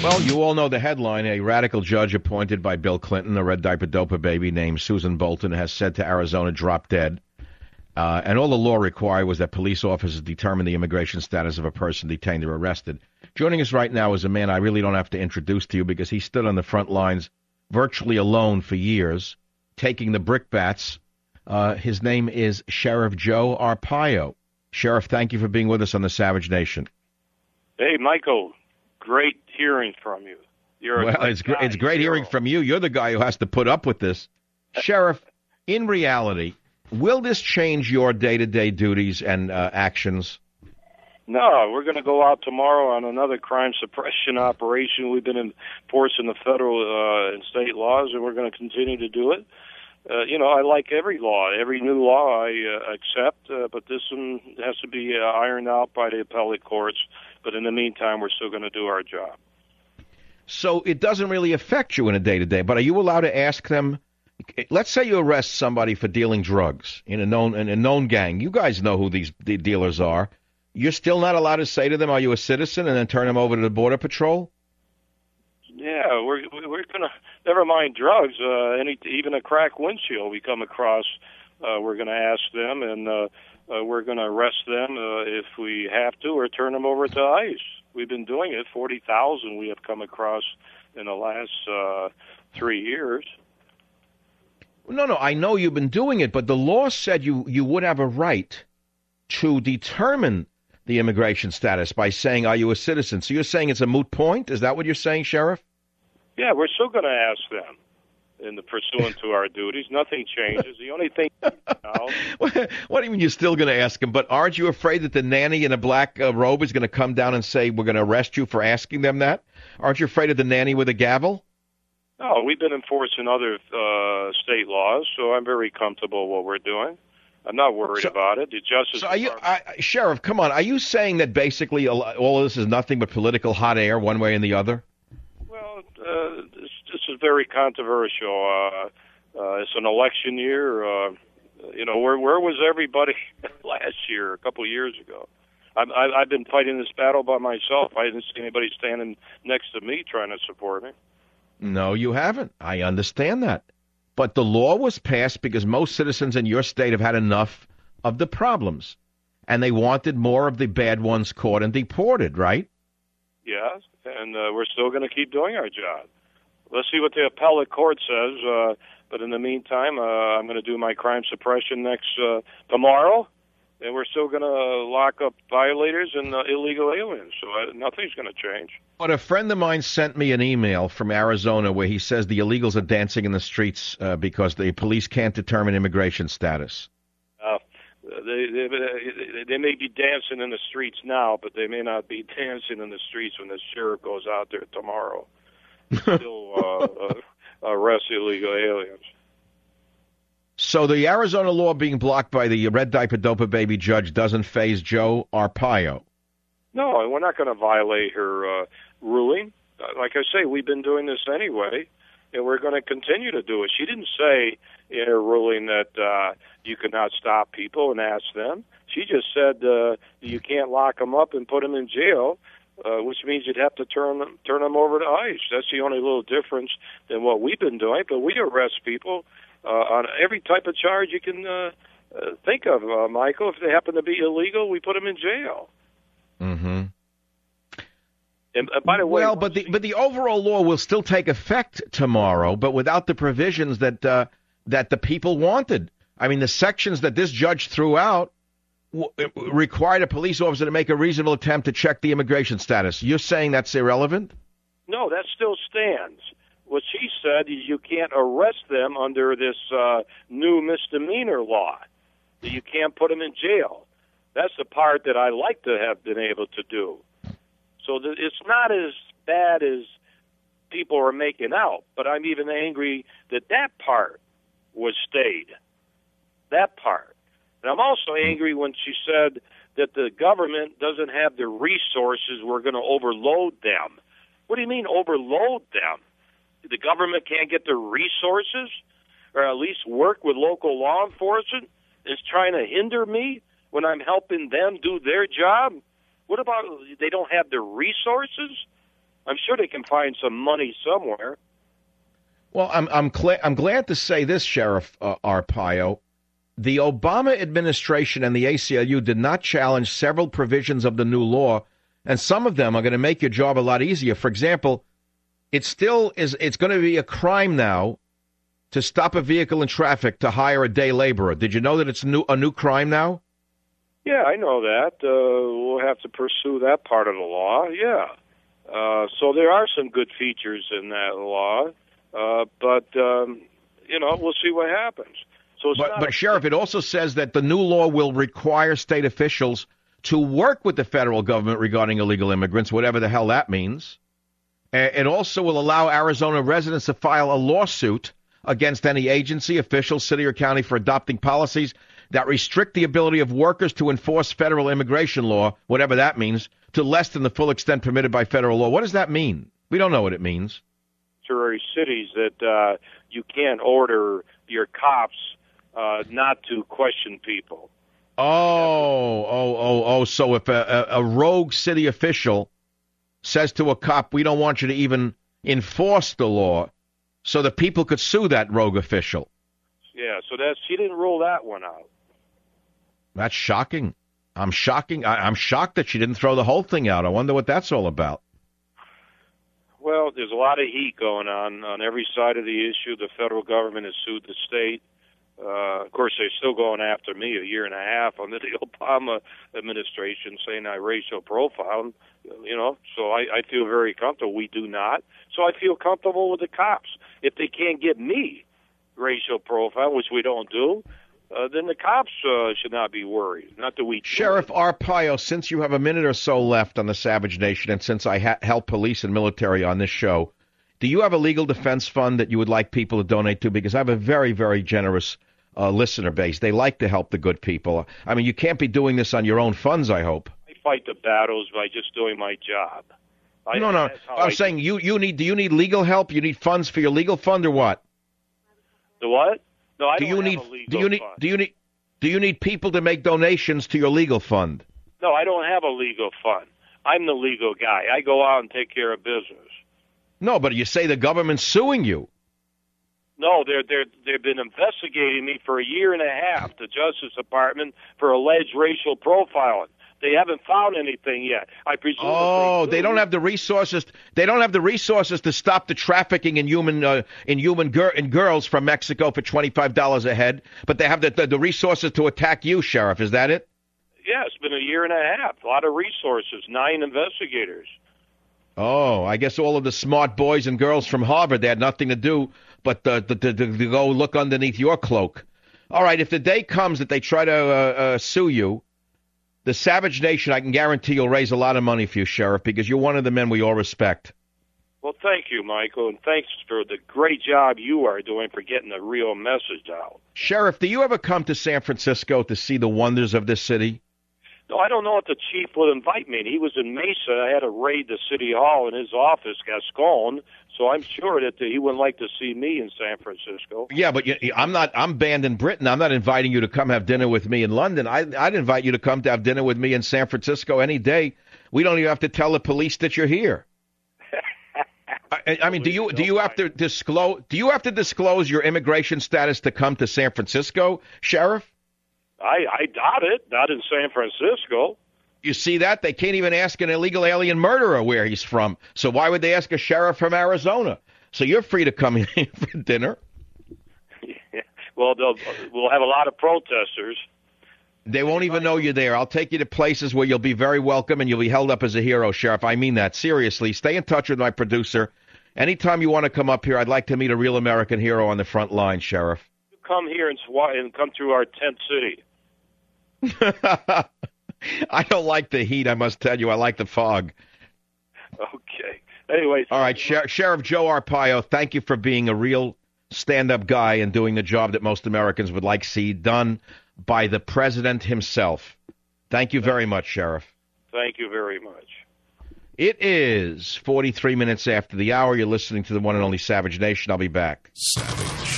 Well, you all know the headline. A radical judge appointed by Bill Clinton, a red diaper doper baby named Susan Bolton, has said to Arizona, drop dead. And all the law required was that police officers determine the immigration status of a person detained or arrested. Joining us right now is a man I really don't have to introduce to you because he stood on the front lines virtually alone for years, taking the brickbats. His name is Sheriff Joe Arpaio. Sheriff, thank you for being with us on the Savage Nation. Hey, Michael, great hearing from you. It's great hearing from you. You're the guy who has to put up with this. Sheriff, in reality, will this change your day-to-day duties and actions? No, we're going to go out tomorrow on another crime suppression operation. We've been enforcing the federal and state laws, and we're going to continue to do it. I like every law. Every new law I accept, but this one has to be ironed out by the appellate courts. But in the meantime, we're still going to do our job. So it doesn't really affect you in a day-to-day, but are you allowed to ask them? Let's say you arrest somebody for dealing drugs in a known gang. You guys know who these dealers are. You're still not allowed to say to them, "Are you a citizen?" and then turn them over to the Border Patrol. Yeah, we're gonna, never mind drugs. Even a crack windshield we come across, we're gonna ask them, and we're gonna arrest them if we have to, or turn them over to ICE. We've been doing it. 40,000 we have come across in the last 3 years. No, I know you've been doing it, but the law said you would have a right to determine the immigration status by saying, "Are you a citizen?" So you're saying it's a moot point? Is that what you're saying, Sheriff? Yeah, we're still going to ask them in the pursuant to our duties. Nothing changes. The only thing now... What do you mean you're still going to ask them? But aren't you afraid that the nanny in a black robe is going to come down and say, "We're going to arrest you for asking them that"? Aren't you afraid of the nanny with a gavel? No, we've been enforcing other state laws, so I'm very comfortable with what we're doing. I'm not worried about it. The Justice Department... Sheriff, come on. Are you saying that basically all of this is nothing but political hot air one way and the other? Well, this is very controversial. It's an election year. Where was everybody last year, a couple of years ago? I've been fighting this battle by myself. I didn't see anybody standing next to me trying to support me. No, you haven't. I understand that. But the law was passed because most citizens in your state have had enough of the problems, and they wanted more of the bad ones caught and deported, right? Yes, and we're still going to keep doing our job. Let's see what the appellate court says, but in the meantime, I'm going to do my crime suppression tomorrow, and we're still going to lock up violators and illegal aliens, so nothing's going to change. But a friend of mine sent me an email from Arizona where he says the illegals are dancing in the streets because the police can't determine immigration status. They may be dancing in the streets now, but they may not be dancing in the streets when the sheriff goes out there tomorrow. Still arrest illegal aliens. So the Arizona law being blocked by the red diaper doper baby judge doesn't faze Joe Arpaio? No, we're not going to violate her ruling. Like I say, we've been doing this anyway, and we're going to continue to do it. She didn't say in her ruling that you could not stop people and ask them. She just said you can't lock them up and put them in jail, which means you'd have to turn them over to ICE. That's the only little difference than what we've been doing. But we arrest people on every type of charge you can think of, Michael. If they happen to be illegal, we put them in jail. Mm-hmm. And by the way, but the overall law will still take effect tomorrow, but without the provisions that the people wanted. I mean, the sections that this judge threw out required a police officer to make a reasonable attempt to check the immigration status. You're saying that's irrelevant? No, that still stands. What she said is you can't arrest them under this new misdemeanor law. You can't put them in jail. That's the part that I like to have been able to do. So it's not as bad as people are making out, but I'm even angry that part was stayed. That part. And I'm also angry when she said that the government doesn't have the resources, we're going to overload them. What do you mean overload them? The government can't get the resources, or at least work with local law enforcement, is trying to hinder me when I'm helping them do their job? What about they don't have the resources? I'm sure they can find some money somewhere. Well, I'm glad to say this, Sheriff Arpaio. The Obama administration and the ACLU did not challenge several provisions of the new law, and some of them are going to make your job a lot easier. For example, it's going to be a crime now to stop a vehicle in traffic to hire a day laborer. Did you know that it's a new crime now? Yeah, I know that. We'll have to pursue that part of the law. Yeah. So there are some good features in that law, but we'll see what happens. So but Sheriff, it also says that the new law will require state officials to work with the federal government regarding illegal immigrants, whatever the hell that means. It also will allow Arizona residents to file a lawsuit against any agency, official, city, or county for adopting policies that restrict the ability of workers to enforce federal immigration law, whatever that means, to less than the full extent permitted by federal law. What does that mean? We don't know what it means. Cities that you can't order your cops not to question people. So if a rogue city official says to a cop, we don't want you to even enforce the law, so the people could sue that rogue official. Yeah, so she didn't rule that one out. That's shocking. I'm shocked that she didn't throw the whole thing out. I wonder what that's all about. Well, there's a lot of heat going on every side of the issue. The federal government has sued the state. Of course, they're still going after me a year and a half under the Obama administration, saying I racial profile. So I feel very comfortable. We do not. So I feel comfortable with the cops. If they can't get me racial profile, which we don't do, then the cops should not be worried. Not that we. Sheriff Arpaio, since you have a minute or so left on the Savage Nation, and since I help police and military on this show, do you have a legal defense fund that you would like people to donate to? Because I have a very, very generous listener base. They like to help the good people. I mean, you can't be doing this on your own funds, I hope. I fight the battles by just doing my job. No. I'm saying do you need legal help? You need funds for your legal fund or what? The what? No, I don't have a legal fund. Do you need people to make donations to your legal fund? No, I don't have a legal fund. I'm the legal guy. I go out and take care of business. No, but you say the government's suing you. No, they've been investigating me for a year and a half, the Justice Department, for alleged racial profiling. They haven't found anything yet. I presume. Oh, they don't have the resources. They don't have the resources to stop the trafficking in girls from Mexico for $25 a head. But they have the resources to attack you, Sheriff. Is that it? Yeah, it's been a year and a half. A lot of resources. 9 investigators. Oh, I guess all of the smart boys and girls from Harvard, they had nothing to do but to go look underneath your cloak. All right, if the day comes that they try to sue you, the Savage Nation, I can guarantee you'll raise a lot of money for you, Sheriff, because you're one of the men we all respect. Well, thank you, Michael, and thanks for the great job you are doing for getting the real message out. Sheriff, do you ever come to San Francisco to see the wonders of this city? No, I don't know if the chief would invite me. He was in Mesa. I had to raid the city hall in his office, Gascon, so I'm sure that he wouldn't like to see me in San Francisco. Yeah, but I'm banned in Britain. I'm not inviting you to come have dinner with me in London. I'd invite you to come to have dinner with me in San Francisco any day. We don't even have to tell the police that you're here. I mean, do you have to disclose your immigration status to come to San Francisco, Sheriff? I doubt it. Not in San Francisco. You see that? They can't even ask an illegal alien murderer where he's from. So why would they ask a sheriff from Arizona? So you're free to come in for dinner. Yeah. Well, we'll have a lot of protesters. They won't even know you're there. I'll take you to places where you'll be very welcome and you'll be held up as a hero, Sheriff. I mean that. Seriously. Stay in touch with my producer. Anytime you want to come up here, I'd like to meet a real American hero on the front line, Sheriff. You come here and come through our tent city. I don't like the heat, I must tell you. I like the fog. Okay. Anyway. All right, Sheriff Joe Arpaio, thank you for being a real stand-up guy and doing the job that most Americans would like to see done by the president himself. Thank you very much, Sheriff. Thank you very much. It is 43 minutes after the hour. You're listening to the one and only Savage Nation. I'll be back. Savage.